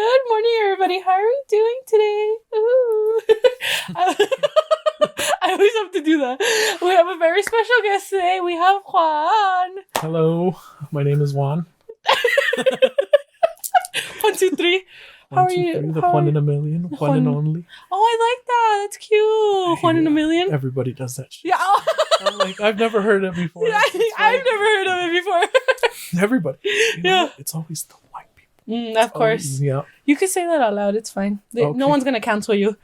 Good morning, everybody. How are we doing today? Ooh. I always have to do that. We have a very special guest today. We have Juan. Hello, my name is Juan. 1, 2, 3. How are you? The Juan in a million, Juan and only. Oh, I like that. That's cute. Juan in a million. Everybody does that shit. Yeah. I'm like, I've never heard it before. Yeah, I've never heard of it before. Everybody. You know Yeah. what? It's always the white people. Of course. Yeah. You can say that out loud. It's fine. Okay. No one's going to cancel you.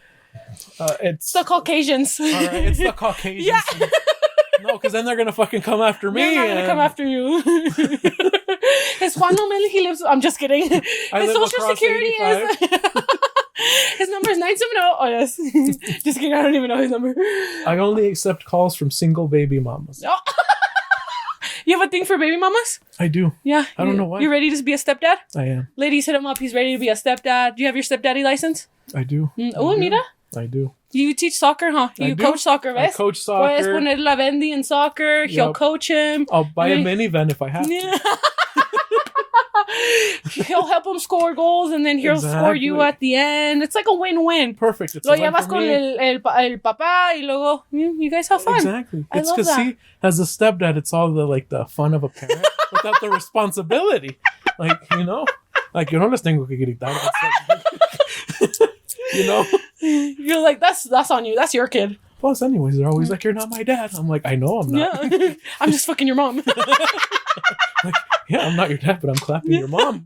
It's The Caucasians. all right. It's the Caucasians. Yeah. No, because then they're gonna fucking come after me. They're not going to come after you. It's Juan O'Malley. He lives... I'm just kidding. His social security is... His number is 970. Oh, yes. Just kidding. I don't even know his number. I only accept calls from single baby mamas. Oh. You have a thing for baby mamas? I do. Yeah. I don't know why. You ready to be a stepdad? I am. Ladies, hit him up. He's ready to be a stepdad. Do you have your stepdaddy license? I do. Oh, mira. I do. You teach soccer, huh? You coach soccer, I ¿ves? coach soccer. Puedes poner la Bendy in soccer. He'll Yep. coach him. I'll buy a minivan if I have to. Yeah. He'll help him score goals, and then he'll score you at the end. It's like a win-win. Perfect. It's Lo a win llevas for con me. el papá, y luego you guys have fun. Exactly. I It's love because that. see, as a stepdad, it's all the fun of a parent without the responsibility. Like, you know, like yo no les tengo que gritar. It's like, you know. You're like, that's on you. That's your kid. Plus, anyways, they're always like, "You're not my dad." I'm like, "I know I'm not." Yeah. I'm just fucking your mom. Like, yeah, I'm not your dad, but I'm clapping your mom.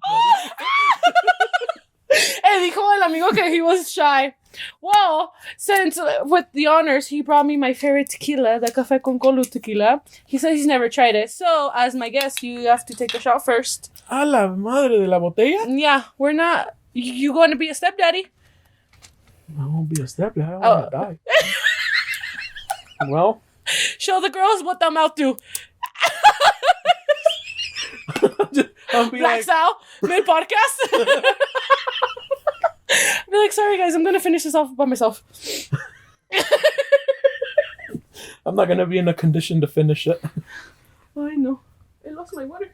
Dijo el amigo que he was shy. Well, since with the honors, he brought me my favorite tequila, the Café con Colu tequila. He says he's never tried it. So, as my guest, you have to take a shot first. A la madre de la botella. Yeah, we're not... You going to be a stepdaddy? I won't be a stepdad. I don't want to die. Well, Show the girls what the mouth do. I'll be Black like, Sal, mid-podcast. Be like, sorry guys, I'm going to finish this off by myself. I'm not gonna be in a condition to finish it. I know. I lost my water.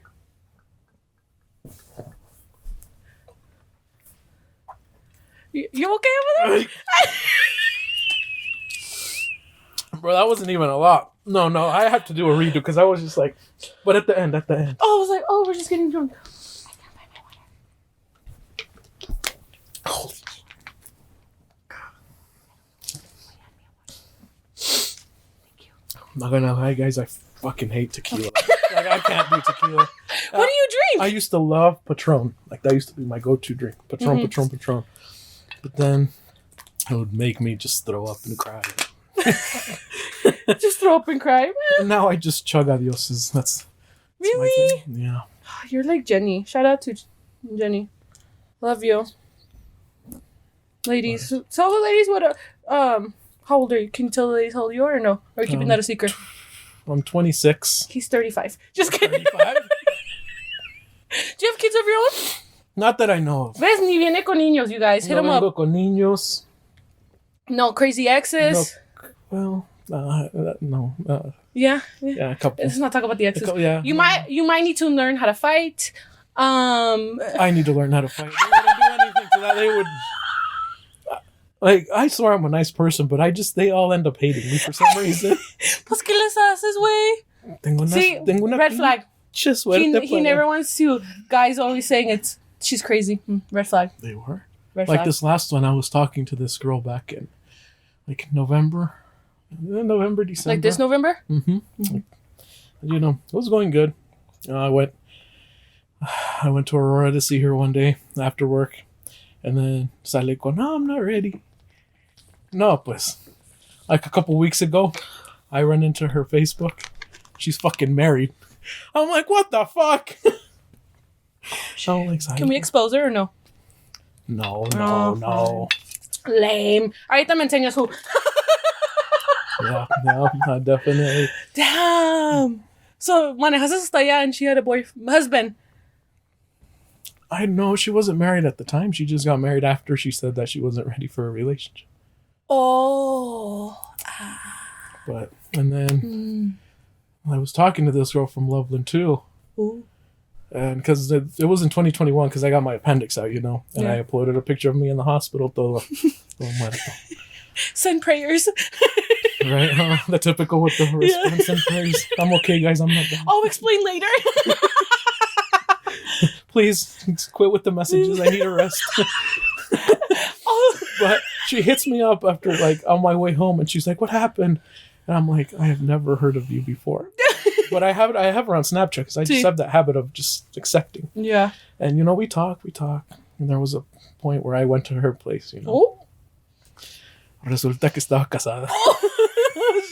You okay over there? Bro, that wasn't even a lot. No, I have to do a redo because I was just like, but at the end. Oh, I was like, we're just getting drunk. Holy. I'm not gonna lie, guys, I fucking hate tequila. Like, I can't do tequila. What do you drink? I used to love Patron. Like, that used to be my go-to drink. Patron. But then it would make me just throw up and cry. Just throw up and cry. And now I just chug adioses. That's my Really? thing. Yeah. You're like Jenny. Shout out to Jenny. Love you. Ladies. Nice. Tell the ladies what how old are you? Can you tell the ladies how old you are or no? Or are you keeping that a secret? I'm 26. He's 35. Just kidding. 35? Do you have kids of your own? Not that I know of. Ves, ni viene con niños, you guys. Hit No them up. vengo con niños. No crazy exes. No. Well, no. Yeah. Yeah, a couple. Let's not talk about the exes. Yeah. You might need to learn how to fight. I need to learn how to fight. They wouldn't do anything for that. They would. Like, I swear I'm a nice person, but they all end up hating me for some reason. Pues, ¿qué les haces, güey? Tengo una red flag. He never wants to. Guys always saying she's crazy. Red flag. They were. Red Like flag. this last one, I was talking to this girl back in, like, November, December. Like this November? Mm-hmm. You know, it was going good. I went to Aurora to see her one day after work, and then sale con, no, I'm not ready. No, pues, like a couple weeks ago, I ran into her Facebook. She's fucking married. I'm like, what the fuck? I'm like, Can we expose her or no? No. Lame. Ahorita me enseñas who. Yeah, definitely. Damn. So, manejas hasta allá and she had a husband. I know she wasn't married at the time. She just got married after she said that she wasn't ready for a relationship. Oh. And then I was talking to this girl from Loveland too. Ooh. And because it was in 2021, because I got my appendix out, and I uploaded a picture of me in the hospital. Todo muerto. Send prayers. Right? Huh? The typical with the response and prayers. I'm okay, guys. I'm not done. I'll explain later. Please quit with the messages. I need a rest. But she hits me up after, on my way home, and she's like, "What happened?" And I'm like, "I have never heard of you before." But I have her on Snapchat because I just have that habit of just accepting. Yeah. And, we talk. And there was a point where I went to her place, Oh. Resulta que estaba casada.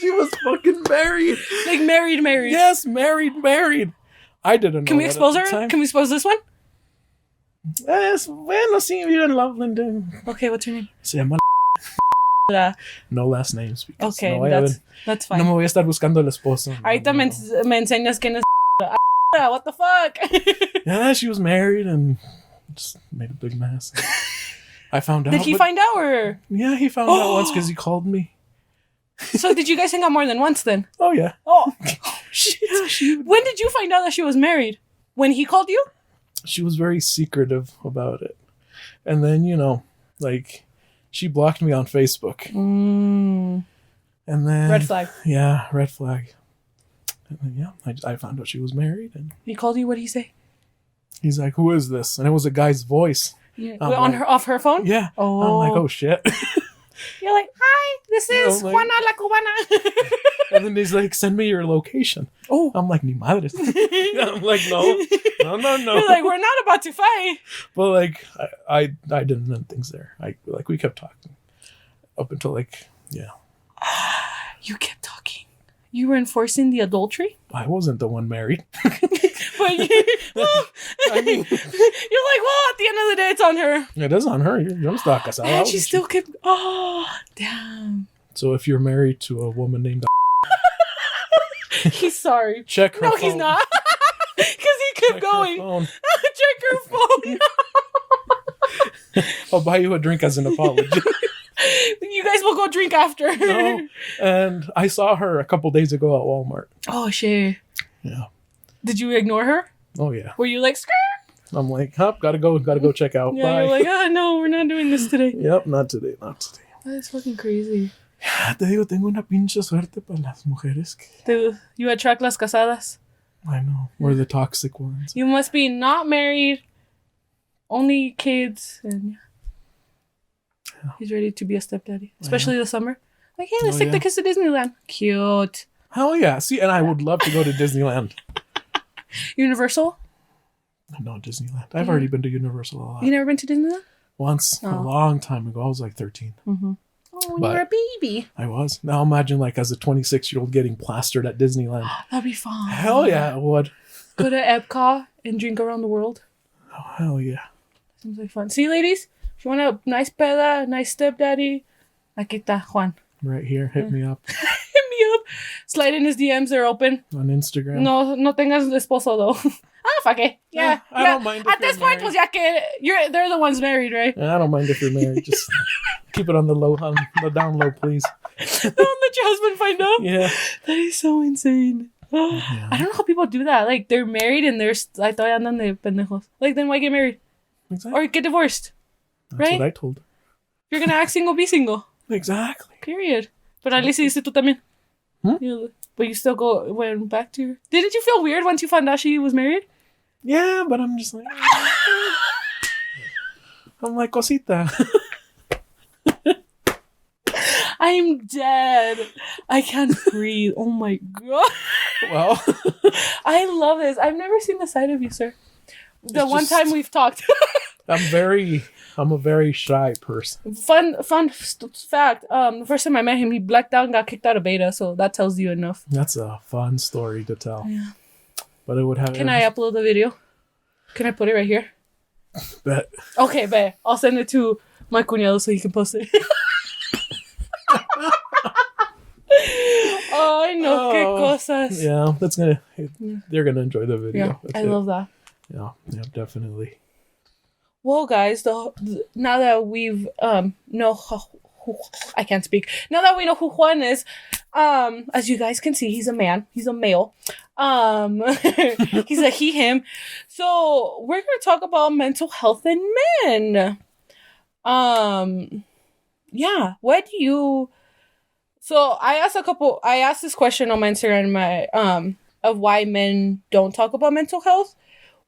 She was fucking married. Like married. Yes, married. I didn't know. Can we expose her? Can we expose this one? Bueno, sí, vive en Loveland. Okay, what's her name? Se llama No last names. Okay, that's fine. No me voy a estar buscando el esposo. Ahorita me enseñas quién es. What the fuck? Yeah, she was married and just made a big mess. I found out. Did he find out or? Yeah, he found out once because he called me. So did you guys hang out more than once then? Oh, yeah. Oh, shit. When did you find out that she was married? When he called you? She was very secretive about it. And then, she blocked me on Facebook. Mm. And then... Red flag. Yeah, red flag. And then, I found out she was married. And he called you? What did he say? He's like, "Who is this?" And it was a guy's voice. Yeah. Off her phone? Yeah. Oh. I'm like, "Oh, shit." You're like, "Hi, this is Juana la Cubana." And then he's like, "Send me your location." Oh. I'm like, "Ni madres." I'm like, no. You're like, "We're not about to fight." But I didn't know things there. We kept talking up until You kept talking. You were enforcing the adultery? I wasn't the one married. But I mean, you're like, well, at the end of the day, it's on her. It is on her. You're stuck. And she still kept. Oh, damn. So if you're married to a woman named, he's sorry. Check her phone. No, he's not. Because he kept going. Check her phone. I'll buy you a drink as an apology. You guys will go drink after. No. And I saw her a couple days ago at Walmart. Oh, shit. Yeah. Did you ignore her? Oh, yeah. Were you like, skirt? I'm like, gotta go check out. Yeah, Bye. you're like, no, we're not doing this today. Yep, not today. That is fucking crazy. Te digo, tengo una pinche suerte para las mujeres que... You attract las casadas. I know. We're the toxic ones. You must be not married, only kids, and he's ready to be a stepdaddy. Especially the summer. Like, hey, let's take the kids to Disneyland. Cute. Hell yeah. See, and I would love to go to Disneyland. Universal? No, Disneyland. I've already been to Universal a lot. You never been to Disneyland? Once, a long time ago. I was like 13. Mm-hmm. Oh, when you were a baby. I was. Now imagine as a 26-year-old getting plastered at Disneyland. That'd be fun. Hell yeah, it would. Go to Epcot and drink around the world. Oh, hell yeah. Seems like fun. See, ladies? If you want a nice peda, nice stepdaddy, aquí está Juan. Right here. Hit me up. Hit me up. Slide in his DMs. They're open. On Instagram. No tengas esposo, though. Fuck it. Yeah. I don't mind. At this point, pues ya que they're the ones married, right? I don't mind if you're married. Just keep it on the down low, please. Don't let your husband find out. Yeah. That is so insane. Yeah. I don't know how people do that. Like, they're married and they're like, todavía andan de pendejos. Like, then why get married? Exactly. Or get divorced. That's right? what I told her. If you're gonna act single, be single. Exactly. Period. But at least hiciste tú también. But you still went back to her. Didn't you feel weird once you found out she was married? Yeah, but I'm just like... I'm like, cosita. I'm dead. I can't breathe. Oh my god. Well... I love this. I've never seen the side of you, sir. The one time we've talked. I'm a very shy person. Fun fact. The first time I met him, he blacked out and got kicked out of beta, so that tells you enough. That's a fun story to tell. Yeah. But it would have... Can I upload the video? Can I put it right here? Bet. Okay, bet. I'll send it to my cuñado so he can post it. Oh, I know. Qué cosas. Yeah, that's gonna... They're gonna enjoy the video. Yeah, I love that. Yeah, definitely. Well, guys, now that we've I can't speak. Now that we know who Juan is, As you guys can see, he's a man. He's a male. He's a he, him. So we're going to talk about mental health in men. Yeah. What do you... So I asked this question on my Instagram, of why men don't talk about mental health.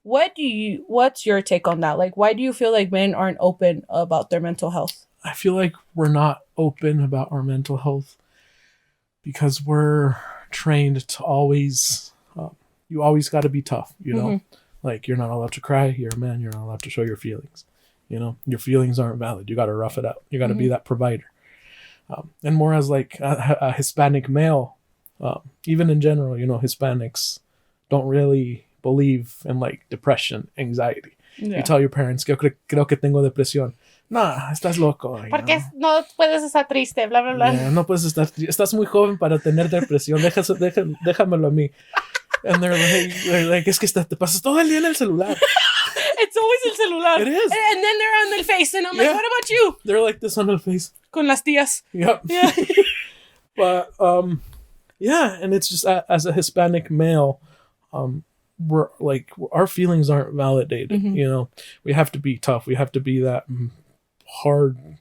What's your take on that? Like, why do you feel like men aren't open about their mental health? I feel like we're not open about our mental health because we're trained to always, you always got to be tough, you know? Like, you're not allowed to cry. You're a man. You're not allowed to show your feelings. You know, your feelings aren't valid. You got to rough it out. You got to be that provider. And more as like a Hispanic male, even in general, you know, Hispanics don't really believe in like depression, anxiety. Yeah. You tell your parents, creo que tengo depresión. No, estás loco. Porque no puedes estar triste, bla, bla, bla. Yeah, no puedes estar triste. Estás muy joven para tener depresión. Déjamelo a mí. And they're like, es que te pasas todo el día en el celular. It's always el celular. It is. And then they're on their face. And I'm like, what about you? They're like this on their face. Con las tías. Yep. Yeah. But, yeah. And it's just, as a Hispanic male, we're like, our feelings aren't validated. You know, we have to be tough. We have to be that hard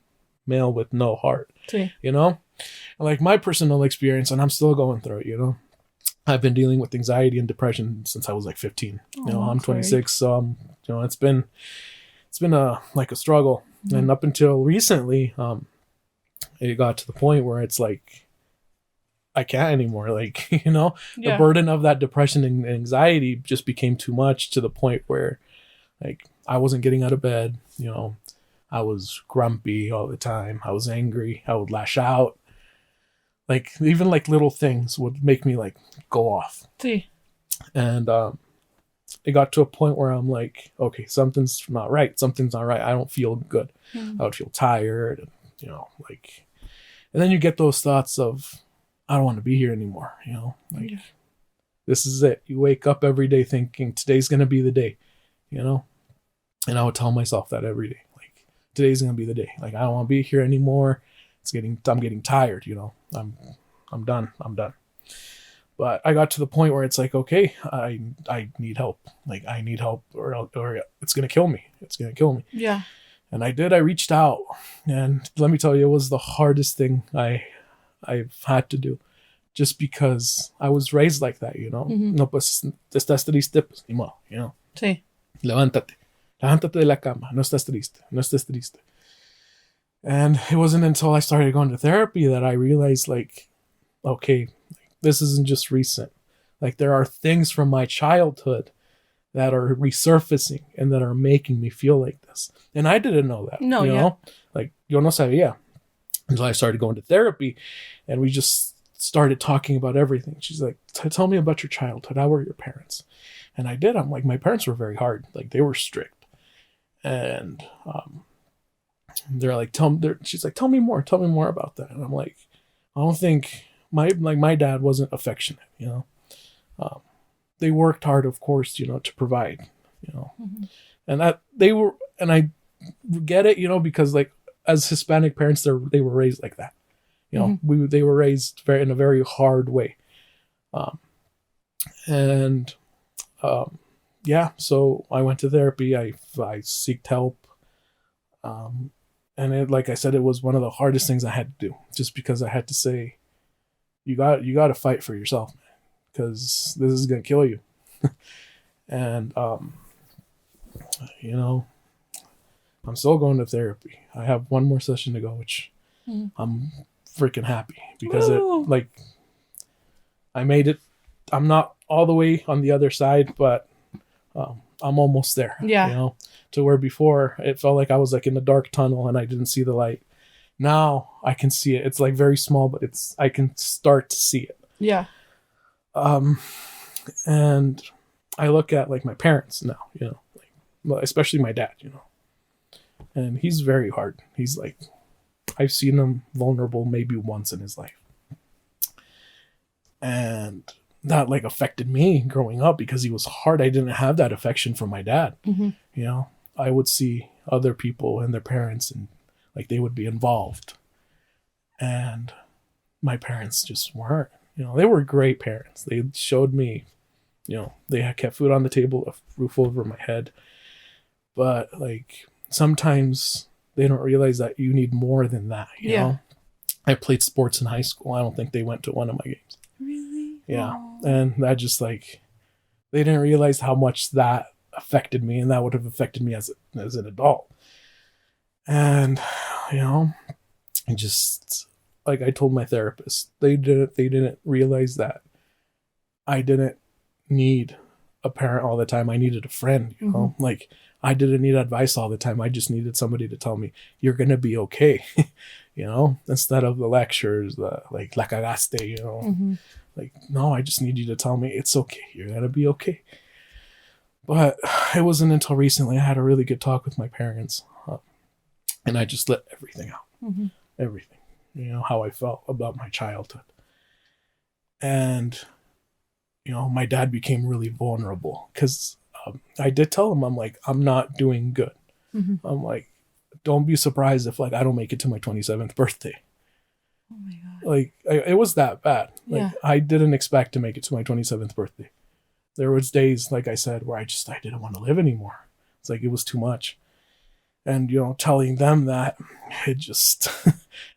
male with no heart. Sí. You know, like my personal experience, and I'm still going through it, you know. I've been dealing with anxiety and depression since I was like 15. You know, I'm 26, so you know, it's been a struggle. And up until recently, it got to the point where it's like I can't anymore. Like, you know, the burden of that depression and anxiety just became too much, to the point where like I wasn't getting out of bed. You know, I was grumpy all the time. I was angry. I would lash out. Like, even like little things would make me like go off. Sí. And it got to a point where I'm like, okay, something's not right. Something's not right. I don't feel good. I would feel tired, and, you know, like, and then you get those thoughts of, I don't want to be here anymore. You know, like, this is it. You wake up every day thinking today's going to be the day, you know? And I would tell myself that every day, like, today's going to be the day. Like, I don't want to be here anymore. I'm getting tired, you know. I'm done. But I got to the point where it's like, okay, I need help. Like, I need help, or it's gonna kill me. It's gonna kill me. Yeah. And I did. I reached out, and let me tell you, it was the hardest thing I've had to do, just because I was raised like that, you know. No, pues te estás triste, pues ni modo, you know. Sí. Levántate de la cama. No estás triste. And it wasn't until I started going to therapy that I realized, like, okay, this isn't just recent. Like, there are things from my childhood that are resurfacing and that are making me feel like this. And I didn't know that. No, you know? Like, yo no sabía. Until I started going to therapy, and we just started talking about everything. She's like, tell me about your childhood. How were your parents? And I did. I'm like, my parents were very hard. Like, they were strict. And, they're like, she's like, tell me more about that. And I'm like, I don't think my dad wasn't affectionate, you know. They worked hard, of course, you know, to provide, you know, and I get it, you know, because like as Hispanic parents, they were raised like that, you know. They were raised in a very hard way, yeah. So I went to therapy. I sought help. And it, like I said, it was one of the hardest things I had to do, just because I had to say, you got to fight for yourself, man, because this is going to kill you. And, you know, I'm still going to therapy. I have one more session to go, which I'm freaking happy, because I made it. I'm not all the way on the other side, but, I'm almost there. Yeah. You know, to where before it felt like I was like in a dark tunnel and I didn't see the light. Now I can see it. It's like very small, but I can start to see it. Yeah. And I look at like my parents now, you know, like, well, especially my dad, you know, and he's very hard. He's like, I've seen him vulnerable maybe once in his life. And that like affected me growing up, because he was hard. I didn't have that affection from my dad. You know, I would see other people and their parents, and like they would be involved. And my parents just weren't. They were great parents. They showed me, they had kept food on the table, a roof over my head. But like sometimes they don't realize that you need more than that. You know, I played sports in high school. I don't think they went to one of my games. Really? Yeah, Aww. and that just like they didn't realize how much that affected me, and that would have affected me as an adult. And I just like I told my therapist, they didn't realize that I didn't need a parent all the time. I needed a friend. Like I didn't need advice all the time. I just needed somebody to tell me you're gonna be okay. Instead of the lectures, like la cagaste. Like, no, I just need you to tell me it's okay. You're going to be okay. But it wasn't until recently I had a really good talk with my parents. And I just let everything out. Everything. How I felt about my childhood. And, my dad became really vulnerable. Because I did tell him, I'm like, I'm not doing good. I'm like, don't be surprised if, like, I don't make it to my 27th birthday. Oh my God. Like, it was that bad. Like, I didn't expect to make it to my 27th birthday. There was days, like I said, where I didn't want to live anymore. It's like, it was too much. And, telling them that, it just,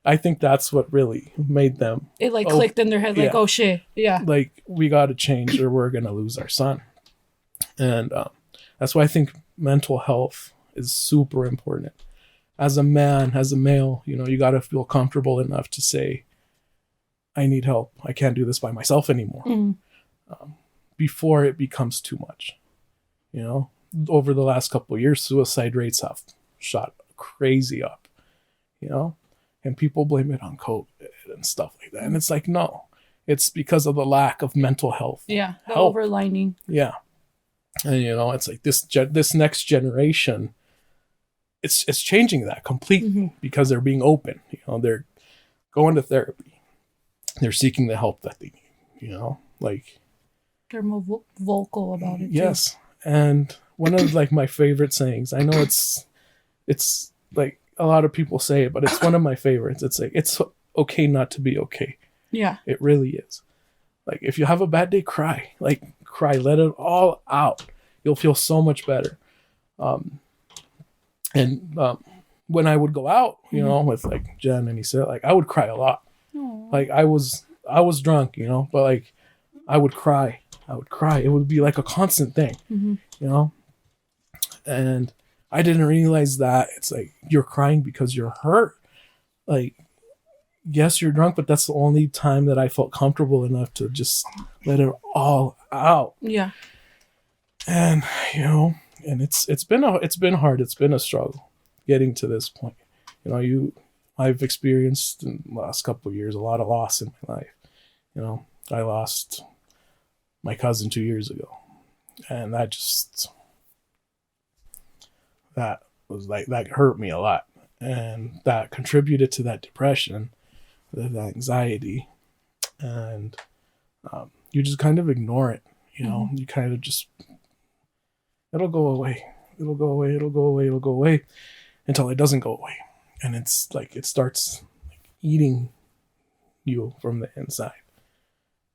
I think that's what really made them. It like clicked in their head, like, oh shit. Yeah. Like, we got to change or we're going to lose our son. And that's why I think mental health is super important. As a man, as a male, you got to feel comfortable enough to say, I need help. I can't do this by myself anymore. Before it becomes too much. Over the last couple of years, suicide rates have shot crazy up, and people blame it on COVID and stuff like that. And it's like, no, it's because of the lack of mental health. Yeah, the overlining. Yeah. And, it's like this next generation, it's changing that completely because they're being open. They're going to therapy. They're seeking the help that they need. Like they're more vocal about it. Yes, too. And one of like my favorite sayings. I know it's like a lot of people say it, but it's one of my favorites. It's like it's okay not to be okay. Yeah, it really is. Like if you have a bad day, cry. Like cry, let it all out. You'll feel so much better. And when I would go out, with like Jen and he said, like I would cry a lot. Aww. Like I was drunk, but like I would cry. It would be like a constant thing, And I didn't realize that it's like you're crying because you're hurt. Like, yes, you're drunk, but that's the only time that I felt comfortable enough to just let it all out. Yeah. And and it's been hard. It's been a struggle getting to this point. I've experienced in the last couple of years a lot of loss in my life. I lost my cousin 2 years ago, and that hurt me a lot, and that contributed to that depression, that anxiety, and you just kind of ignore it. You kind of just. It'll go away until it doesn't go away. And it's like it starts eating you from the inside.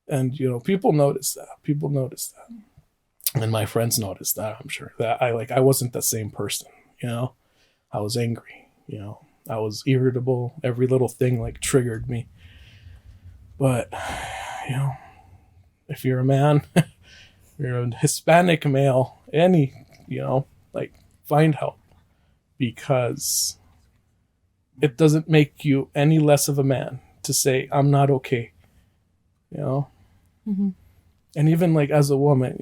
And, people notice that. And my friends noticed that, I'm sure. That I wasn't the same person, I was angry, I was irritable. Every little thing triggered me. But, if you're a man, you're a Hispanic male, find help, because it doesn't make you any less of a man to say, I'm not okay, And even as a woman,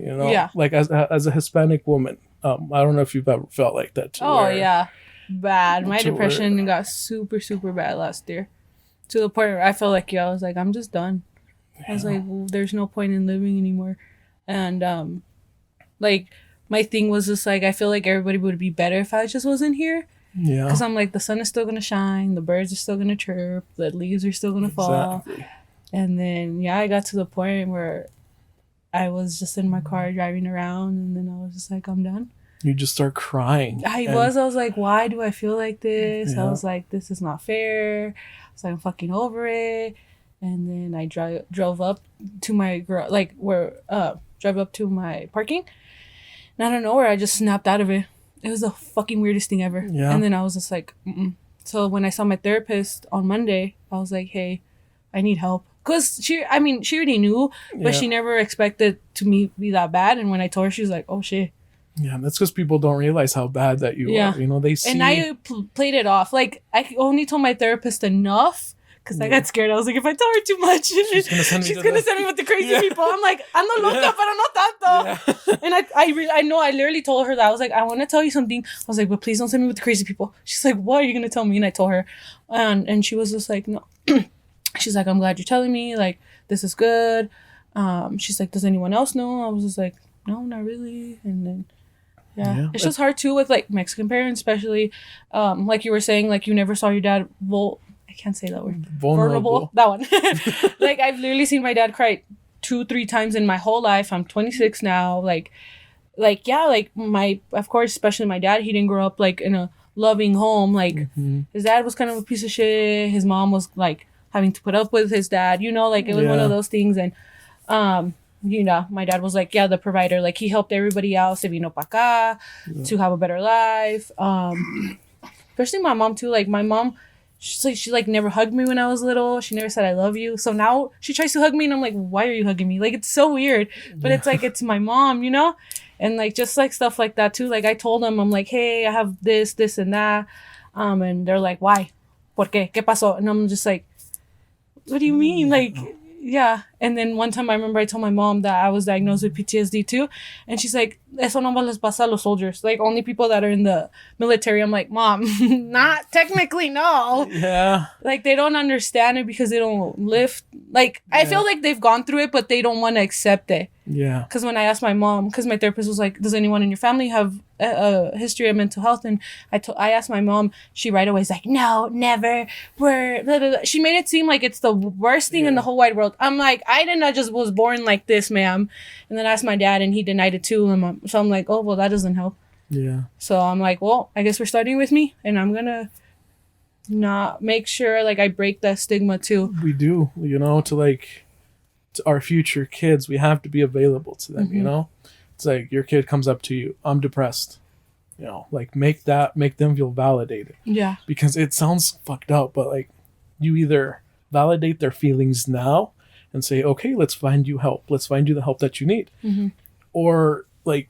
as a Hispanic woman, I don't know if you've ever felt like that too. Oh, yeah. Bad. My depression got super, super bad last year. To the point where I felt like, I was like, I'm just done. I was like, well, there's no point in living anymore. And, my thing was just I feel like everybody would be better if I just wasn't here. Yeah. Because I'm like, the sun is still going to shine. The birds are still going to chirp. The leaves are still going to fall. And then, I got to the point where I was just in my car driving around. And then I was just like, I'm done. You just start crying. I was like, why do I feel like this? Yeah. I was like, this is not fair. I was like, I'm fucking over it. And then I drove up to my drive up to my parking. And I don't know where I just snapped out of it. It was the fucking weirdest thing ever. Yeah. And then I was just like, mm-mm. So when I saw my therapist on Monday, I was like, hey, I need help. Because she already knew, but she never expected to me be that bad. And when I told her, she was like, oh, shit. Yeah, that's because people don't realize how bad that you are. You know, they see... And I played it off. Like, I only told my therapist enough because I got scared. I was like, if I tell her too much, she's going to send me with the crazy people. I'm like, ando loca, pero no tanto. And I know, I literally told her that. I was like, I want to tell you something. I was like, but please don't send me with the crazy people. She's like, what are you going to tell me? And I told her. And she was just like, no. She's like, I'm glad you're telling me. Like, this is good. She's like, does anyone else know? I was just like, no, not really. And then... Yeah. It's just hard too with like Mexican parents, especially like you were saying, like you never saw your dad I can't say that word. Vulnerable. That one. Like I've literally seen my dad cry 2-3 times in my whole life. I'm 26 now. Like of course, especially my dad, he didn't grow up like in a loving home. Like his dad was kind of a piece of shit. His mom was like having to put up with his dad, you know, like it was one of those things. And you know, my dad was like, the provider. Like, he helped everybody else, se vino pa acá, to have a better life. Especially my mom, too. Like, my mom, she never hugged me when I was little. She never said, I love you. So now she tries to hug me, and I'm like, why are you hugging me? Like, it's so weird. But it's like, it's my mom, you know? And, like, just, like, stuff like that, too. Like, I told them, I'm like, hey, I have this, and that. And they're like, why? ¿Por qué? ¿Qué pasó? And I'm just like, what do you mean? Like... Yeah. And then one time I remember I told my mom that I was diagnosed with PTSD too. And she's like, eso no les pasa a los soldiers. Like, only people that are in the military. I'm like, Mom, not technically, no. Yeah. Like, they don't understand it because they don't live. Like, I feel like they've gone through it, but they don't want to accept it. Yeah. Because when I asked my mom, because my therapist was like, does anyone in your family have a history of mental health? And I asked my mom, she right away was like, no, never. We're blah, blah, blah. She made it seem like it's the worst thing in the whole wide world. I'm like, I didn't just was born like this, ma'am. And then I asked my dad, and he denied it too. And so I'm like, oh, well, that doesn't help. Yeah. So I'm like, well, I guess we're starting with me, and I'm gonna not make sure like I break that stigma too. We do, you know, to our future kids, we have to be available to them, you know? It's like your kid comes up to you, I'm depressed. You know, like make them feel validated. Yeah. Because it sounds fucked up, but like you either validate their feelings now and say, okay, let's find you help. Let's find you the help that you need. Or like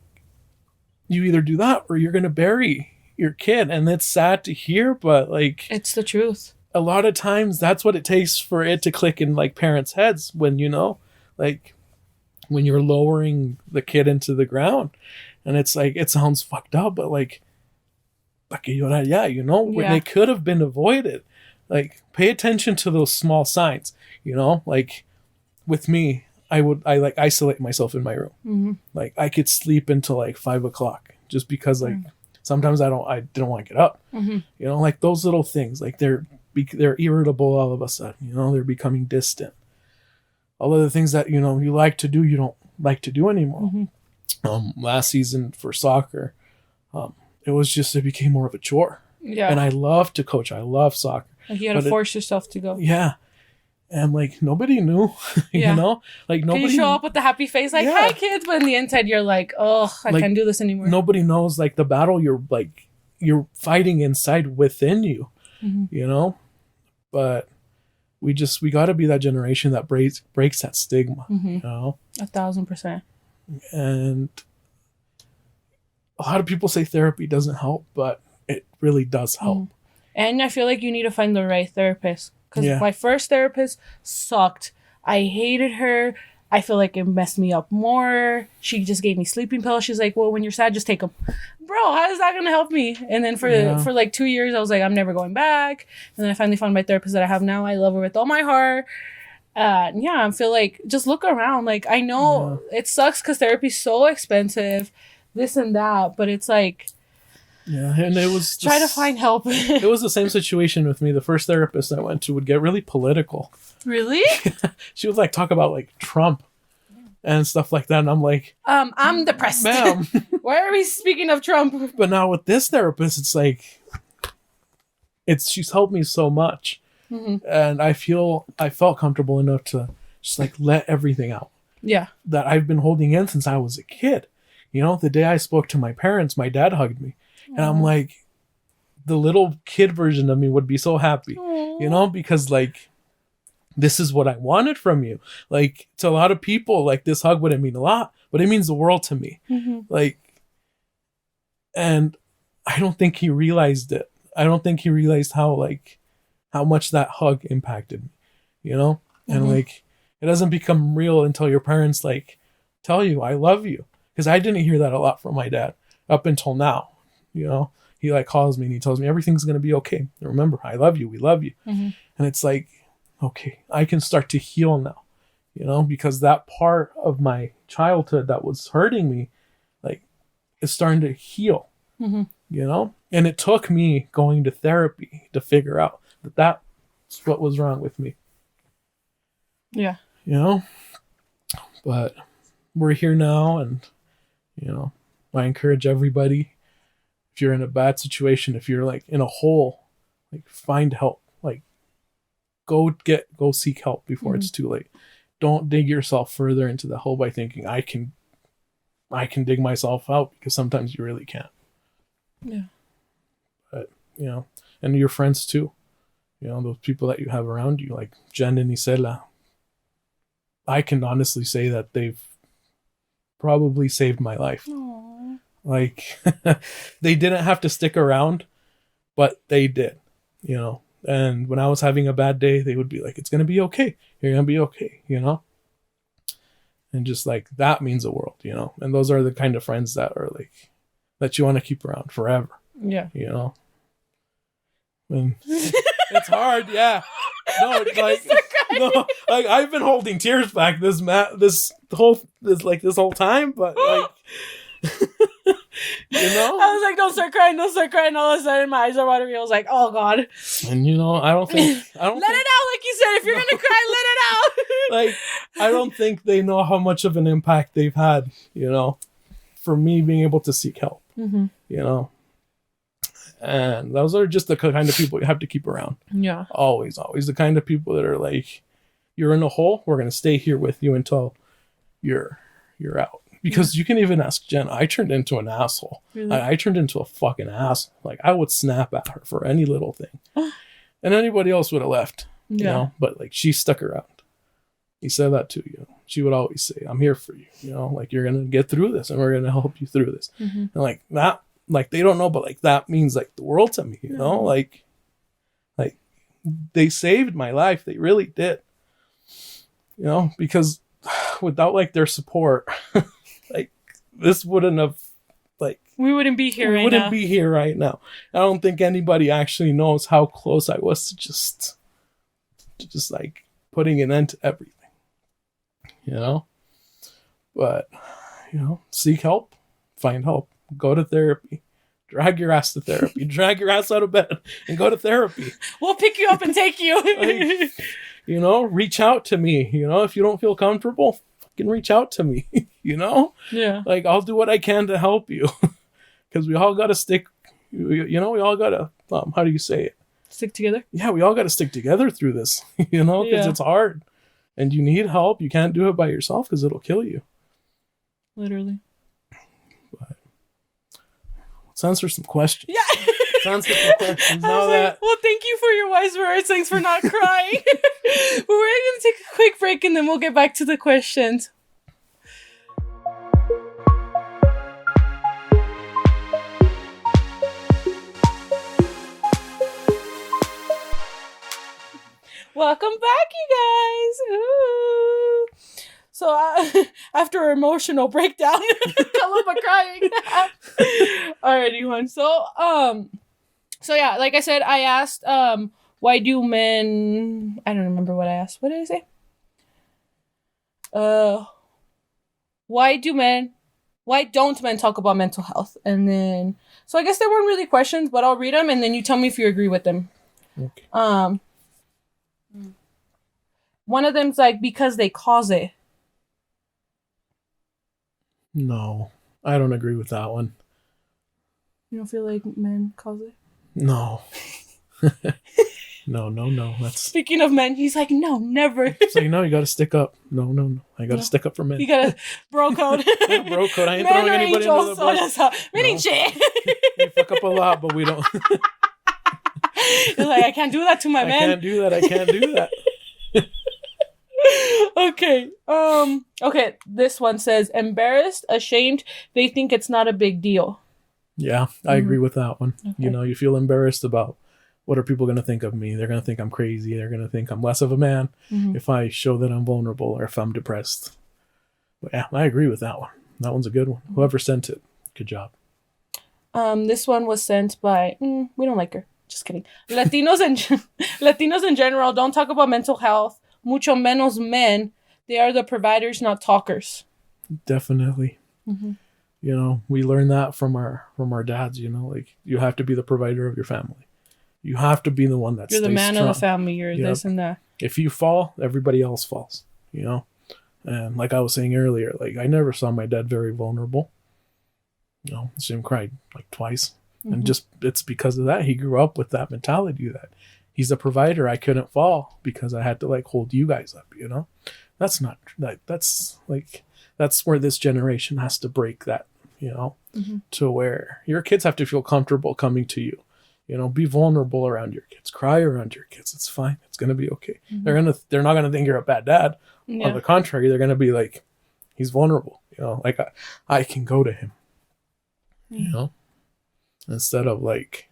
you either do that or you're going to bury your kid. And it's sad to hear, but like... It's the truth. A lot of times that's what it takes for it to click in like parents' heads when, you know, like when you're lowering the kid into the ground, and it's like, it sounds fucked up, but like, you know, when they could have been avoided. Like, pay attention to those small signs, you know, like with me, I like isolate myself in my room. Like I could sleep until like 5 o'clock just because like sometimes I don't want to get up, you know, like those little things, like they're irritable all of a sudden, you know, they're becoming distant. All of the things that, you know, you like to do, you don't like to do anymore. Last season for soccer, it became more of a chore. Yeah. And I love to coach. I love soccer. Like you had to force yourself to go. Yeah. And like nobody knew, you know, like nobody. Can you show up with the happy face, like, hi kids, but in the inside you're like, oh, I can't do this anymore. Nobody knows like the battle you're fighting inside within you. You know, but we got to be that generation that breaks that stigma, you know, 1,000%. And a lot of people say therapy doesn't help, but it really does help. And I feel like you need to find the right therapist, because my first therapist sucked. I hated her. I feel like it messed me up more. She just gave me sleeping pills. She's like, well, when you're sad, just take them. Bro, how is that going to help me? And then for like 2 years, I was like, I'm never going back. And then I finally found my therapist that I have now. I love her with all my heart. I feel like just look around. Like, I know it sucks because therapy's so expensive, this and that. But it's like... Yeah, and it was... Try to find help. It was the same situation with me. The first therapist I went to would get really political. Really? She would like talk about like Trump and stuff like that, and I'm like, I'm depressed, ma'am. Why are we speaking of Trump? But now with this therapist, it's like, she's helped me so much, And I felt comfortable enough to just like let everything out. Yeah. That I've been holding in since I was a kid. You know, the day I spoke to my parents, my dad hugged me. And I'm like, the little kid version of me would be so happy. Aww. You know, because like, this is what I wanted from you. Like, to a lot of people, like, this hug wouldn't mean a lot, but it means the world to me. Like, and I don't think he realized it. I don't think he realized how much that hug impacted me, you know? And like, it doesn't become real until your parents like tell you, I love you. Because I didn't hear that a lot from my dad up until now, you know? He like calls me and he tells me everything's going to be okay. Remember, I love you. We love you. And it's like, okay, I can start to heal now, you know, because that part of my childhood that was hurting me, like, is starting to heal, you know? And it took me going to therapy to figure out that that's what was wrong with me. Yeah. You know? But we're here now, and, you know, I encourage everybody, if you're in a bad situation, if you're like in a hole, like, find help. Like, go seek help before it's too late. Don't dig yourself further into the hole by thinking I can dig myself out, because sometimes you really can't. Yeah. But, you know, and your friends too. You know, those people that you have around you, like Jen and Isela. I can honestly say that they've probably saved my life. Aww. Like, they didn't have to stick around, but they did, you know. And when I was having a bad day, they would be like, it's going to be okay. You're going to be okay, you know? And just like, that means the world, you know? And those are the kind of friends that are like, that you want to keep around forever. Yeah. You know? And it's hard, yeah. No, like, no, like, I've been holding tears back this whole time, but like, you know, I was like, don't start crying. All of a sudden, my eyes are watering. I was like, oh god. And you know, I don't let it out, like you said. If you're gonna cry, let it out. Like, I don't think they know how much of an impact they've had, you know, for me being able to seek help. You know, and those are just the kind of people you have to keep around. Yeah, always the kind of people that are like, you're in a hole, we're gonna stay here with you until you're out. Because you can even ask Jen, I turned into an asshole. Really? I turned into a fucking asshole. Like, I would snap at her for any little thing. And anybody else would have left. You know? But, like, she stuck around. He said that to you. She would always say, I'm here for you. You know? Like, you're going to get through this, and we're going to help you through this. And, like, that, like, they don't know, but, like, that means, like, the world to me. You know? Like, they saved my life. They really did. You know? Because without, like, their support... like, this wouldn't have, like... We wouldn't be here right now. I don't think anybody actually knows how close I was to just like, putting an end to everything. You know? But, you know, seek help. Find help. Go to therapy. Drag your ass to therapy. Drag your ass out of bed and go to therapy. We'll pick you up and take you. Like, you know, reach out to me. You know, if you don't feel comfortable... reach out to me, you know? Yeah. Like, I'll do what I can to help you. Because we all got to stick, you know, we all got to, how do you say it? Stick together? Yeah, we all got to stick together through this, you know? Because it's hard. And you need help. You can't do it by yourself because it'll kill you. Literally. But let's answer some questions. Yeah. Let's answer some questions. Well, thank you for your wise words. Thanks for not crying. But we're going to take a quick break and then we'll get back to the questions. Welcome back, you guys. Ooh. So after our emotional breakdown, Colu crying. Alrighty, one. So yeah, like I said, I asked, why do men? I don't remember what I asked. What did I say? Why don't men talk about mental health? And then, so I guess there weren't really questions, but I'll read them and then you tell me if you agree with them. Okay. One of them's like, because they cause it. No, I don't agree with that one. You don't feel like men cause it? No. No. That's Speaking of men, he's like, no, never. it's like, no, you got to stick up. No. I got to stick up for men. You got a bro code. Bro code. I ain't Men throwing are anybody under the angels, bus. Men ain't shit. We fuck up a lot, but we don't. He's like, I can't do that to my I man. can't do that. Okay. Okay. This one says, embarrassed, ashamed. They think it's not a big deal. Yeah, I agree with that one. Okay. You know, you feel embarrassed about what are people going to think of me? They're going to think I'm crazy. They're going to think I'm less of a man if I show that I'm vulnerable or if I'm depressed. But yeah, I agree with that one. That one's a good one. Whoever sent it, good job. This one was sent by, we don't like her. Just kidding. Latinos in general don't talk about mental health. Mucho menos men. They are the providers, not talkers. Definitely. You know, we learn that from our dads, you know, like you have to be the provider of your family. You have to be the one that's you're the man of the family. You're this and that. If you fall, everybody else falls, you know? And like I was saying earlier, like I never saw my dad very vulnerable. You know, I see him cried like twice. And just it's because of that. He grew up with that mentality that he's a provider. I couldn't fall because I had to like hold you guys up, you know? That's not like that's where this generation has to break that, you know, to where your kids have to feel comfortable coming to you. You know, be vulnerable around your kids. Cry around your kids. It's fine. It's gonna be okay. They're not gonna think you're a bad dad. Yeah. On the contrary, they're gonna be like, he's vulnerable. You know, like I can go to him. You know, instead of like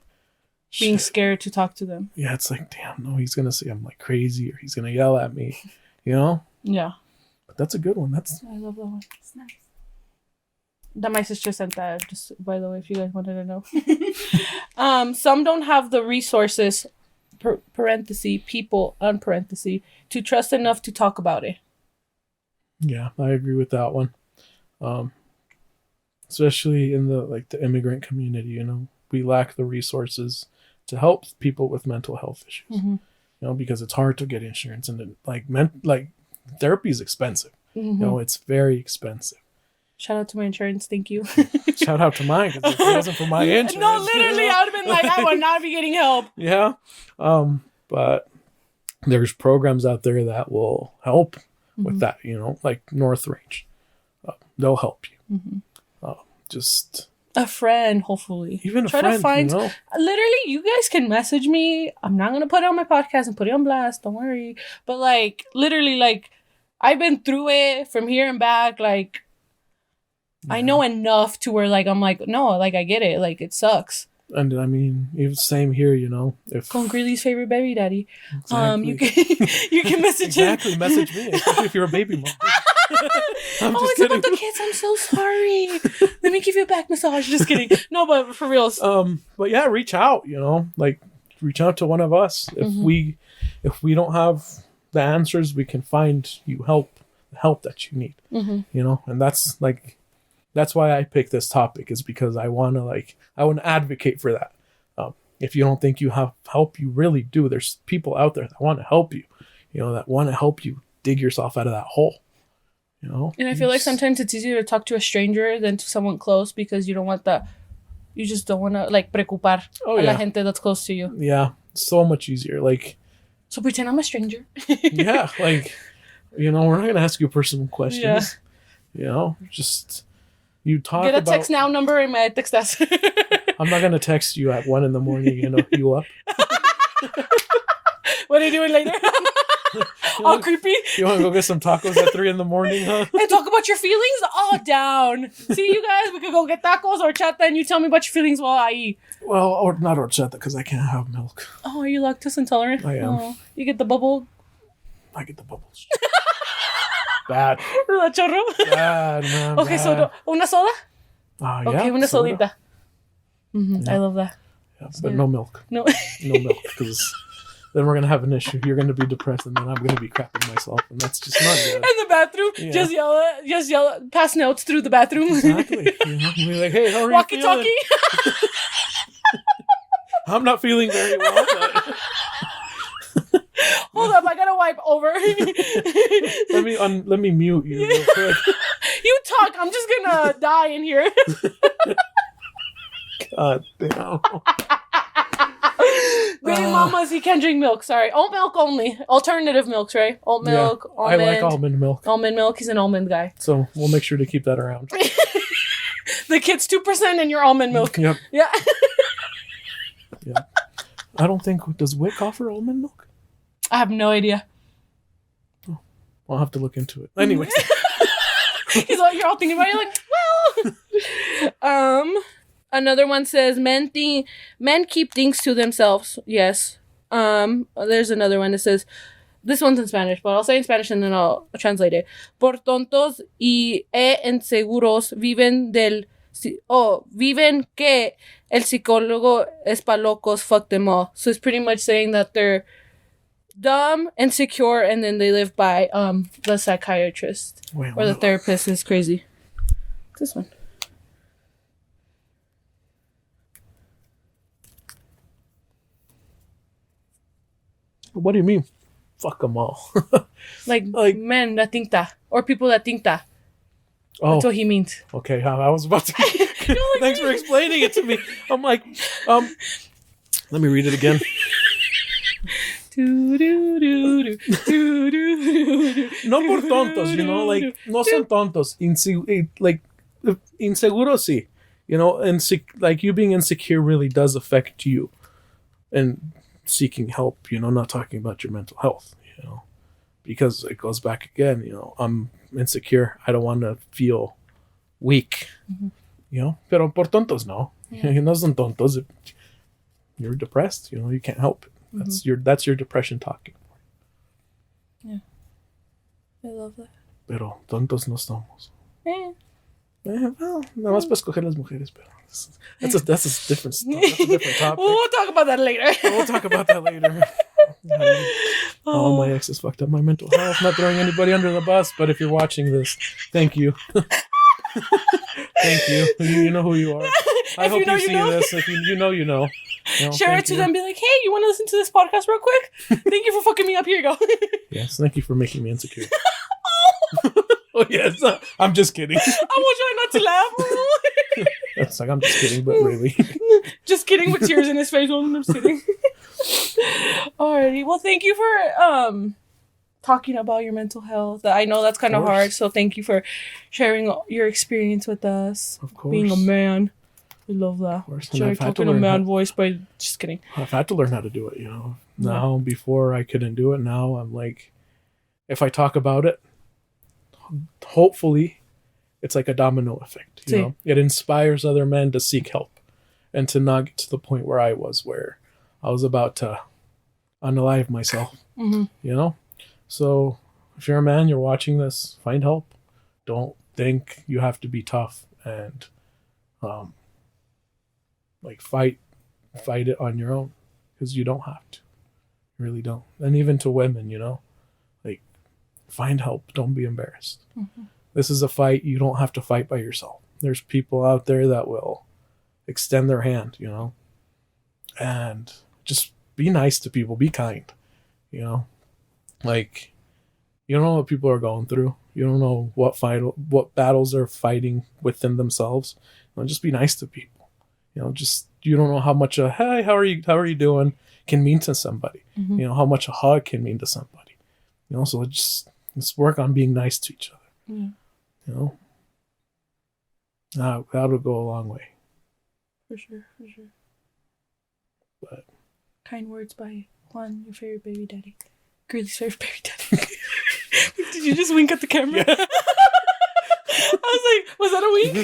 being scared to talk to them. Yeah, it's like, damn, no, he's gonna say I'm like crazy or he's gonna yell at me. You know. Yeah. But that's a good one. I love that one. It's nice. That my sister sent that, just by the way, if you guys wanted to know. Some don't have the resources, parenthesis, people, unparenthesis, to trust enough to talk about it. Yeah, I agree with that one. Especially in the immigrant community, you know, we lack the resources to help people with mental health issues. You know, because it's hard to get insurance and therapy is expensive. You know, it's very expensive. Shout out to my insurance. Thank you. Shout out to mine because if it wasn't for my insurance. No, literally, I would have been like, I would not be getting help. Yeah. But there's programs out there that will help with that, you know, like North Range. They'll help you. Just a friend, hopefully. Even a friend, to find, you know? Literally, you guys can message me. I'm not going to put it on my podcast and put it on blast. Don't worry. But like, literally, like, I've been through it from here and back. Like, I know enough to where, like, I'm like, no, like, I get it. Like, it sucks. And I mean, even same here, you know. If Con Greeley's favorite baby daddy. Exactly. You can message him. Exactly, message me, especially if you're a baby mom. It's about the kids. I'm so sorry. Let me give you a back massage. Just kidding. No, but for reals. But yeah, reach out. You know, like reach out to one of us. If we don't have the answers, we can find you help that you need. You know, and that's why I picked this topic, is because I want to advocate for that. If you don't think you have help, you really do. There's people out there that want to help you, you know, that want to help you dig yourself out of that hole, you know? And I feel like sometimes it's easier to talk to a stranger than to someone close because you just don't want to like preocupar a la gente that's close to you. Yeah. So much easier. Like, so pretend I'm a stranger. Yeah. Like, you know, we're not going to ask you personal questions. Yeah. You know, just... You talk Get a text now number and my text us. I'm not gonna text you at 1 a.m, you know, you up. What are you doing later? All creepy. You wanna go get some tacos at 3 a.m, huh? And talk about your feelings? Oh, down. See, you guys, we could go get tacos or horchata and you tell me about your feelings while I eat. Well, or not horchata because I can't have milk. Oh, are you lactose intolerant? I am. Oh, you get the bubble? I get the bubbles. Bad. La chorro. Bad, man. Okay, bad. so una soda? Yeah, okay, una sodita. Yeah. I love that. Yeah, but no milk. No. No milk, because then we're going to have an issue. You're going to be depressed, and then I'm going to be crapping myself, and that's just not good. In the bathroom, just yell, pass notes through the bathroom. Exactly. You know, be like, hey, how are you feeling? Walkie-talkie. I'm not feeling very well, but... Hold up, I gotta wipe over. Let me mute you real quick. You talk, I'm just gonna die in here. God damn. Baby mamas, you can't drink milk. Sorry. Oat milk only. Alternative milks, right? Oat milk, almond. I like almond milk. Almond milk. He's an almond guy. So we'll make sure to keep that around. The kid's 2% in your almond milk. Yep. Yeah. Yeah. I don't think... Does Wick offer almond milk? I have no idea. Oh, I'll have to look into it. Anyways. He's all, you're all thinking about it. You're like, well... Another one says, men keep things to themselves. Yes. There's another one that says, this one's in Spanish, but I'll say in Spanish and then I'll translate it. Por tontos y inseguros viven que el psicólogo es pa locos, fuck them all. So it's pretty much saying that they're dumb, insecure, and then they live by the psychiatrist or the therapist is crazy. This one. What do you mean? Fuck them all. like men that think that. Or people that think that. Oh. That's what he means. Okay, I was about to... Thanks for explaining it to me. I'm like, let me read it again. No por tontos, you know, like, no son tontos. Inseguro, sí. You know, and like you being insecure really does affect you. And seeking help, you know, not talking about your mental health, you know, because it goes back again, you know, I'm insecure. I don't want to feel weak, you know, pero por tontos, no. Yeah. No son tontos. You're depressed, you know, you can't help it. That's your depression talking. Yeah. I love that. Pero tontos no somos. Well, nada más para escoger las mujeres, pero that's a different topic. We'll talk about that later. We'll talk about that later. My ex has fucked up my mental health. Not throwing anybody under the bus, but if you're watching this, thank you. Thank you. You know who you are. I hope you see this. If you know, you know. Share it to them. Be like, hey, you want to listen to this podcast real quick? Thank you for fucking me up. Here you go. Yes, thank you for making me insecure. Oh, yes. I'm just kidding. I was trying not to laugh. That's like, I'm just kidding, but really. Just kidding with tears in his face. I'm just kidding. Alrighty. Well, thank you for talking about your mental health. I know that's kind of hard, so thank you for sharing your experience with us. Of course. Being a man. I love that. Sorry, talking a man voice, but just kidding. I've had to learn how to do it, you know. Now, before I couldn't do it. Now I'm like, if I talk about it, hopefully it's like a domino effect, you know. It inspires other men to seek help and to not get to the point where I was about to unalive myself, you know. So if you're a man, you're watching this, find help. Don't think you have to be tough and like fight it on your own, because you don't have to. You really don't. And even to women, you know, like, find help. Don't be embarrassed. This is a fight you don't have to fight by yourself. There's people out there that will extend their hand, you know, and just be nice to people. Be kind, you know. Like, you don't know what people are going through. You don't know what battles they're fighting within themselves. You know, just be nice to people. You know, just, you don't know how much a hey, how are you doing can mean to somebody. You know, how much a hug can mean to somebody. You know, so let's work on being nice to each other. You know, that'll go a long way. For sure. But kind words by Juan, your favorite baby daddy. Girlie's favorite baby daddy. Did you just wink at the camera? Yeah. I was like, was that a wink?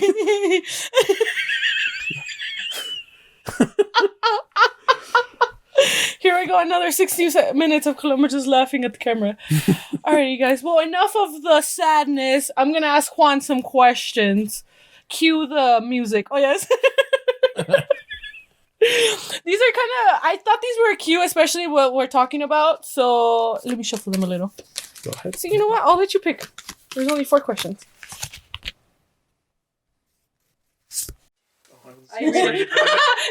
Here we go, another 60 minutes of Columba just laughing at the camera. Alrighty, guys. Well, enough of the sadness. I'm going to ask Juan some questions. Cue the music. Oh, yes. These are I thought these were cute, especially what we're talking about. So let me shuffle them a little. Go ahead. So you know what? I'll let you pick. There's only 4 questions. Are you ready?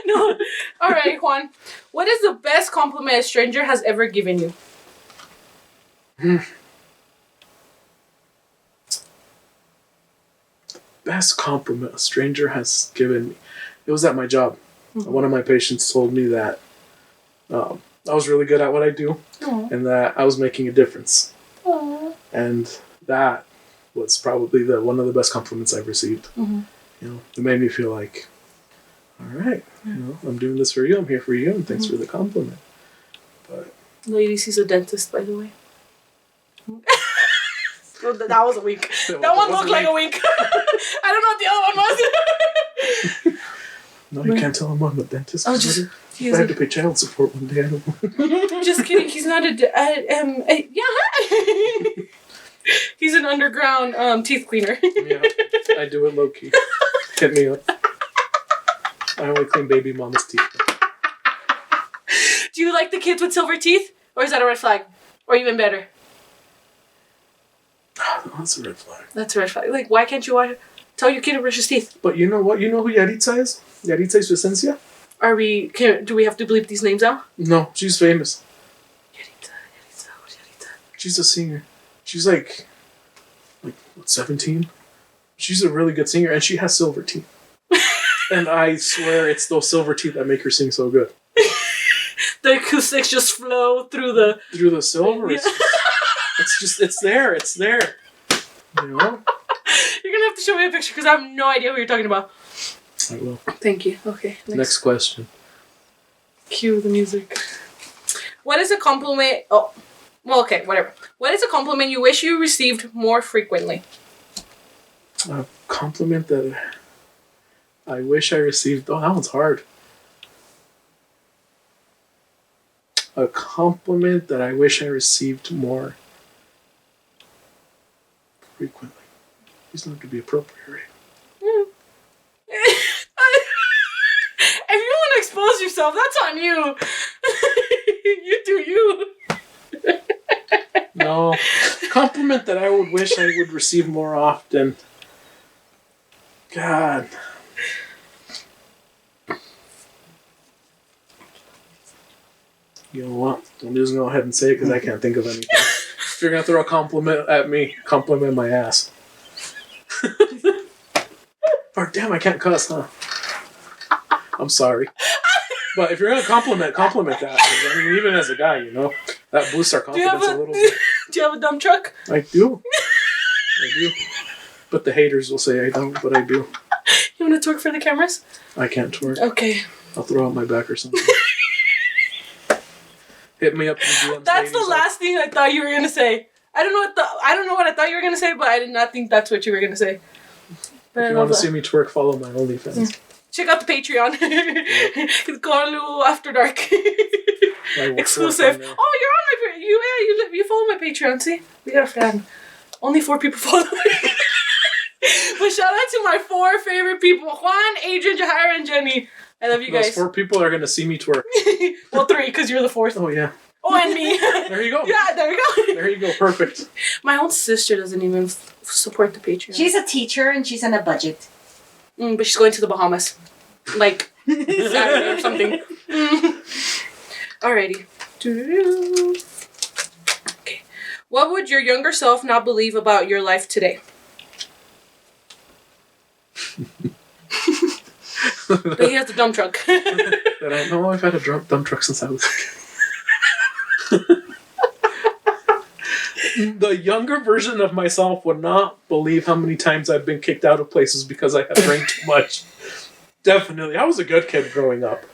No. All right, Juan. What is the best compliment a stranger has ever given you? Best compliment a stranger has given me. It was at my job. One of my patients told me that I was really good at what I do, Aww. and that I was making a difference. Aww. And that was probably one of the best compliments I've received. Mm-hmm. You know, it made me feel like, all right, you know, I'm doing this for you. I'm here for you, and thanks for the compliment. But ladies, he's a dentist, by the way. Well, that was a wink. That one looked like a wink. I don't know what the other one was. No, you can't tell him I'm a dentist. Oh, just if I had to pay child support one day, I don't know. Just kidding. He's not yeah. He's an underground teeth cleaner. Yeah, I do it low key. Hit me up. I only clean baby mama's teeth. Do you like the kids with silver teeth, or is that a red flag, or even better? Oh, that's a red flag. That's a red flag. Like, why can't you tell your kid to brush his teeth? But you know what? You know who Yaritza is? Yaritza is Vicencia? Do we have to bleep these names out? No, she's famous. Yaritza, who's Yaritza? She's a singer. She's like what, 17? She's a really good singer, and she has silver teeth. And I swear it's those silver teeth that make her sing so good. The acoustics just flow through the silver. Yeah. It's there. You know? You're gonna have to show me a picture because I have no idea what you're talking about. I will. Thank you. Okay. Next question. Cue the music. What is a compliment? Oh, well, okay, whatever. What is a compliment you wish you received more frequently? A compliment that I wish I received. Oh, that one's hard. A compliment that I wish I received more frequently. These don't have to be appropriate, right? If you want to expose yourself, that's on you. You do you. No. Compliment that I would wish I would receive more often. God. You know what? I'm just going to go ahead and say it because I can't think of anything. If you're going to throw a compliment at me, compliment my ass. Or damn, I can't cuss, huh? I'm sorry. But if you're going to compliment that. I mean, even as a guy, you know, that boosts our confidence a little bit. Do you have a dump truck? I do. But the haters will say I don't, but I do. You want to twerk for the cameras? I can't twerk. Okay. I'll throw out my back or something. Hit me up in the DMs. That's the last thing I thought you were gonna say. I don't know what I thought you were gonna say, but I did not think that's what you were gonna say. But if you want to see me twerk, follow my OnlyFans. Check out the Patreon. It's Colu After Dark. Exclusive. Oh, you're on my you follow my Patreon. See, we got a fan. Only 4 people follow me. But shout out to my 4 favorite people: Juan, Adrian, Jahira, and Jenny. I love you guys. Those 4 people are gonna see me twerk. Well, 3, because you're the 4th. Oh yeah. Oh, and me. There you go. Yeah, there you go. There you go. Perfect. My own sister doesn't even support the Patreon. She's a teacher and she's on a budget. But she's going to the Bahamas. Like, Saturday or something. Alrighty. Okay. What would your younger self not believe about your life today? But he has the dump truck. That I know I've had a dump truck since I was a kid. The younger version of myself would not believe how many times I've been kicked out of places because I have drank too much. Definitely. I was a good kid growing up.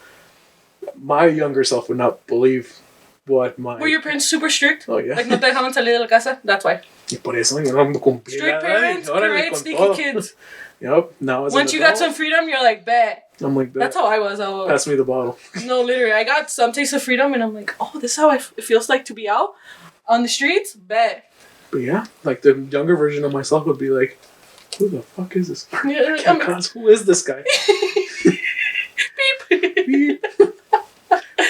My younger self would not believe what my... Were your parents super strict? Oh, yeah. Like, no te dejaban salir de la casa? That's why. Y por eso yo no ando con Strict parents, great, sneaky kids. Yep. Now as Once you got some freedom, you're like, bet. I'm like, bet. That's how I was. Pass me the bottle. No, literally. I got some taste of freedom, and I'm like, oh, this is how it feels like to be out on the streets? Bet. But yeah, like the younger version of myself would be like, who the fuck is this? Yeah, who is this guy? Beep. Beep.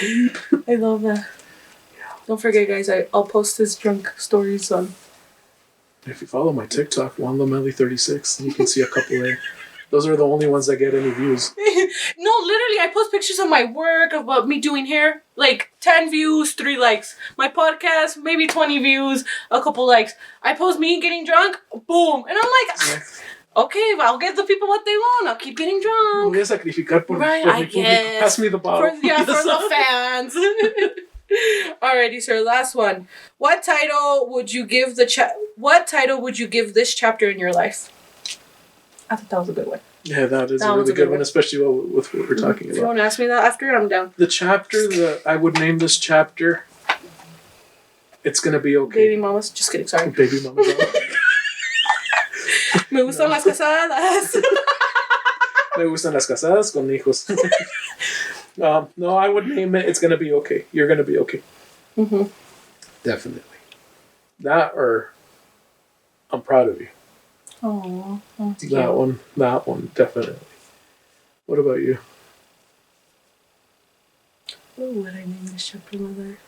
Beep. I love that. Yeah. Don't forget, guys, I'll post his drunk stories on... If you follow my TikTok, JuanLamelli36, you can see a couple there. Those are the only ones that get any views. No, literally, I post pictures of my work, about me doing hair. Like, 10 views, 3 likes. My podcast, maybe 20 views, a couple likes. I post me getting drunk, boom. And I'm like, Okay, I'll give the people what they want. I'll keep getting drunk. Voy a sacrificar por Right, mi I público. guess. Pass me the bottle. For the fans. Alrighty, sir. Last one. What title would you give this chapter in your life? I thought that was a good one. Yeah, that is a really good one, especially with what we're talking If you about. want to ask me that after, I'm down. The chapter that I would name this chapter, it's gonna be okay. Baby mamas. Just kidding, sorry. Baby mamas. Me gustan las casadas. Me gustan las casadas con hijos. No, I would name it, it's gonna be okay. You're gonna be okay. Mm-hmm. Definitely. That or I'm proud of you. Oh, That one, definitely. What about you? What would I name this chapter in my life?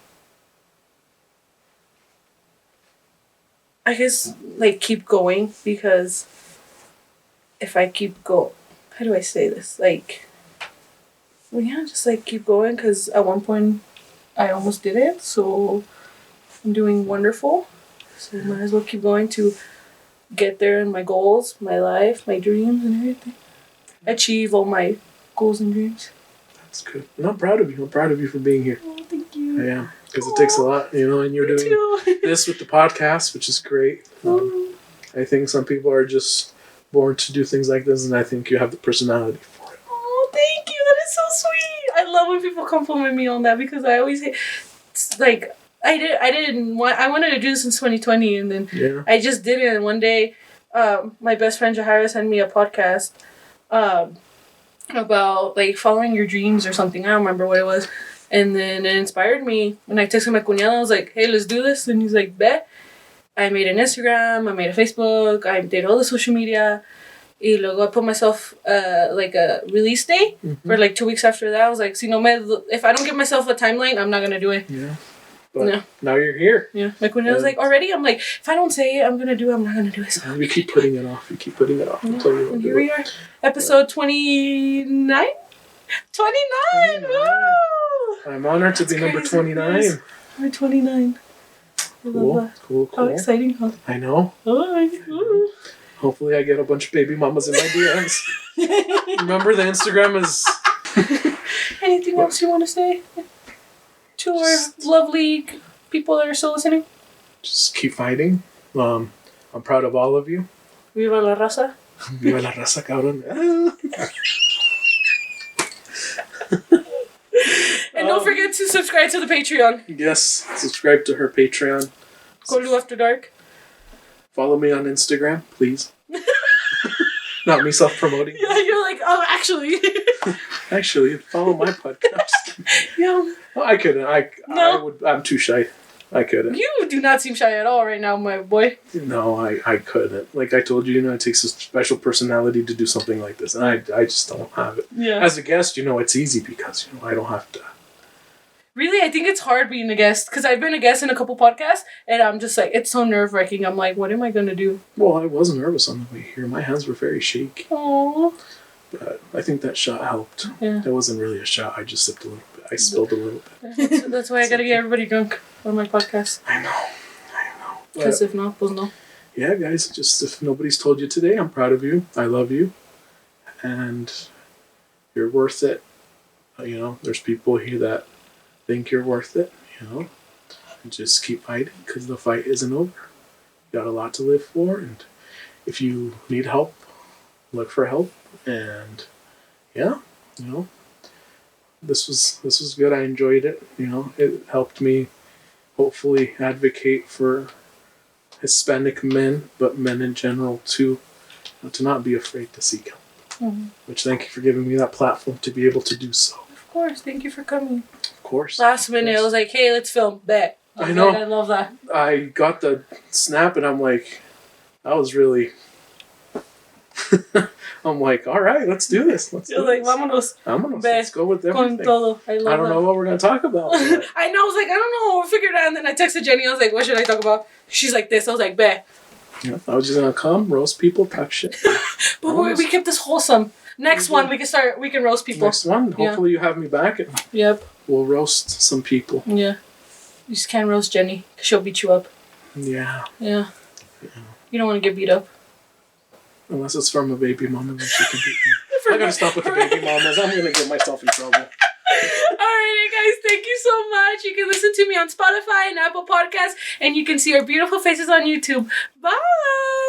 I guess, like, keep going, because if I keep going, how do I say this? Like, well, yeah, just, like, keep going, because at one point I almost did it, so I'm doing wonderful. So might as well keep going to get there in my goals, my life, my dreams, and everything. Achieve all my goals and dreams. That's good. And I'm proud of you. I'm proud of you for being here. Oh, thank you. I am. Because it takes a lot, and you're doing this with the podcast, which is great. I think some people are just born to do things like this, and I think you have the personality for it. Oh, thank you. That is so sweet. I love when people compliment me on that, because I always like, I wanted to do this in 2020, and then I just did it. And one day, my best friend Jahira sent me a podcast about, like, following your dreams or something. I don't remember what it was. And then it inspired me. And I texted my cuñado. I was like, hey, let's do this. And he's like, bet. I made an Instagram. I made a Facebook. I did all the social media. Y luego I put myself like a release date for like 2 weeks after that. I was like, if I don't give myself a timeline, I'm not going to do it. Yeah. But now you're here. Yeah. My cuñado was like, already? I'm like, if I don't say it, I'm going to do it. I'm not going to do it. So. We keep putting it off. Until you and here we are. Episode 29? 29! Woo! I'm honored to be number 29. We're 29. I love that. Cool. How exciting, huh? I know. Oh, hopefully I get a bunch of baby mamas in my DMs. Remember, the Instagram is... Anything else you want to say to our lovely people that are still listening? Just keep fighting. I'm proud of all of you. Viva la raza. Viva la raza, cabrón. And don't forget to subscribe to the Patreon. Yes, subscribe to her Patreon. Colu After Dark. Follow me on Instagram, please. Not me self-promoting. Yeah, you're like, oh, actually. Actually, follow my podcast. Yeah. Well, I couldn't. I'm too shy. I couldn't. You do not seem shy at all right now, my boy. No, I couldn't. Like I told you, it takes a special personality to do something like this, and I just don't have it. Yeah. As a guest, it's easy because I don't have to. Really, I think it's hard being a guest, because I've been a guest in a couple podcasts, and I'm just like, it's so nerve-wracking. I'm like, what am I going to do? Well, I was nervous on the way here. My hands were very shaky. Aww. But I think that shot helped. Yeah. It wasn't really a shot. I just sipped a little bit. I spilled a little bit. That's why I got to get everybody drunk on my podcast. I know. Because if not, pues no. Yeah, guys, just if nobody's told you today, I'm proud of you. I love you. And you're worth it. There's people here that think you're worth it, and just keep fighting, because the fight isn't over. You got a lot to live for, and if you need help, look for help. And this was good. I enjoyed it. It helped me hopefully advocate for Hispanic men, but men in general too, to not be afraid to seek help. Mm-hmm. Which, thank you for giving me that platform to be able to do so. Of course, thank you for coming. Of course. Last minute, I was like, hey, let's film. Bet. I know. I love that. I got the snap and I'm like, that was really... I'm like, all right, let's do this. You're like, vámonos. Let's go with everything. Con todo. I don't know what we're going to talk about. I know. I was like, I don't know. We'll figure it out. And then I texted Jenny. I was like, what should I talk about? She's like this. I was like, bet. Yeah, I was just going to come, roast people, talk shit. But we kept this wholesome. Next one, we can roast people. Next one, hopefully you have me back. And yep. We'll roast some people. Yeah. You just can't roast Jenny, because she'll beat you up. Yeah. You don't want to get beat up. Unless it's from a baby mama, then she can beat me. I gotta stop with the baby mamas. I'm gonna get myself in trouble. Alrighty, guys, thank you so much. You can listen to me on Spotify and Apple Podcasts, and you can see our beautiful faces on YouTube. Bye!